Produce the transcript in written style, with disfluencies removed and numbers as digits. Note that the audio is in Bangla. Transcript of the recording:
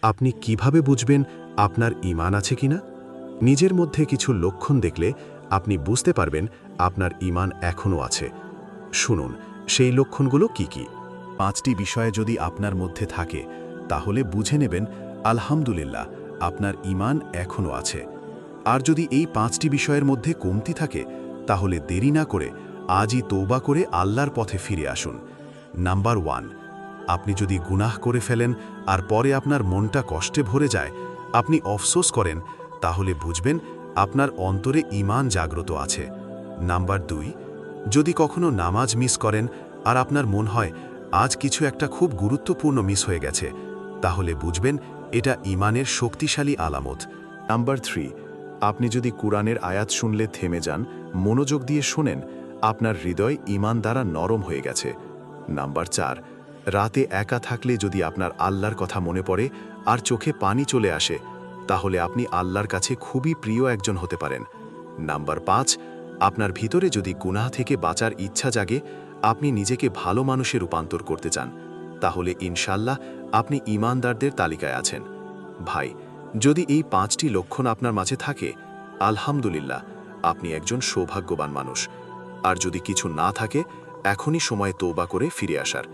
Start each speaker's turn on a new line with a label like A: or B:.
A: আপনি কিভাবে বুঝবেন আপনার ঈমান আছে কিনা? নিজের মধ্যে কিছু লক্ষণ দেখলে আপনি বুঝতে পারবেন আপনার ঈমান এখনও আছে। শুনুন, সেই লক্ষণগুলো কি কি? 5টি বিষয় যদি আপনার মধ্যে থাকে তাহলে বুঝে নেবেন আলহামদুলিল্লাহ, আপনার ঈমান এখনও আছে। আর যদি এই 5টি বিষয়ের মধ্যে কমতি থাকে তাহলে দেরি না করে আজই তওবা করে আল্লাহর পথে ফিরে আসুন। নাম্বার 1, আপনি যদি গুনাহ করে ফেলেন আর পরে আপনার মনটা কষ্টে ভরে যায়, আপনি আফসোস করেন, তাহলে বুঝবেন আপনার অন্তরে ঈমান জাগ্রত আছে। নাম্বার 2, যদি কখনো নামাজ মিস করেন আর আপনার মন হয় আজ কিছু একটা খুব গুরুত্বপূর্ণ মিস হয়ে গেছে, তাহলে বুঝবেন এটা ঈমানের শক্তিশালী আলামত। নাম্বার 3, আপনি যদি কুরআনের আয়াত শুনলে থেমে যান, মনোযোগ দিয়ে শোনেন, আপনার হৃদয় ঈমান দ্বারা নরম হয়ে গেছে। নাম্বার 4, রাতে একা থাকলে যদি আপনার আল্লাহর কথা মনে পড়ে আর চোখে পানি চলে আসে, তাহলে আপনি আল্লাহর কাছে খুবই প্রিয় একজন হতে পারেন। নাম্বার 5, আপনার ভিতরে যদি গুনাহ থেকে বাঁচার ইচ্ছা জাগে, আপনি নিজেকে ভালো মানুষে রূপান্তর করতে চান, তাহলে ইনশাল্লাহ আপনি ঈমানদারদের তালিকায় আছেন। ভাই, যদি এই 5টি লক্ষণ আপনার মাঝে থাকে, আলহামদুলিল্লাহ, আপনি একজন সৌভাগ্যবান মানুষ। আর যদি কিছু না থাকে, এখনই সময় তওবা করে ফিরে আসার।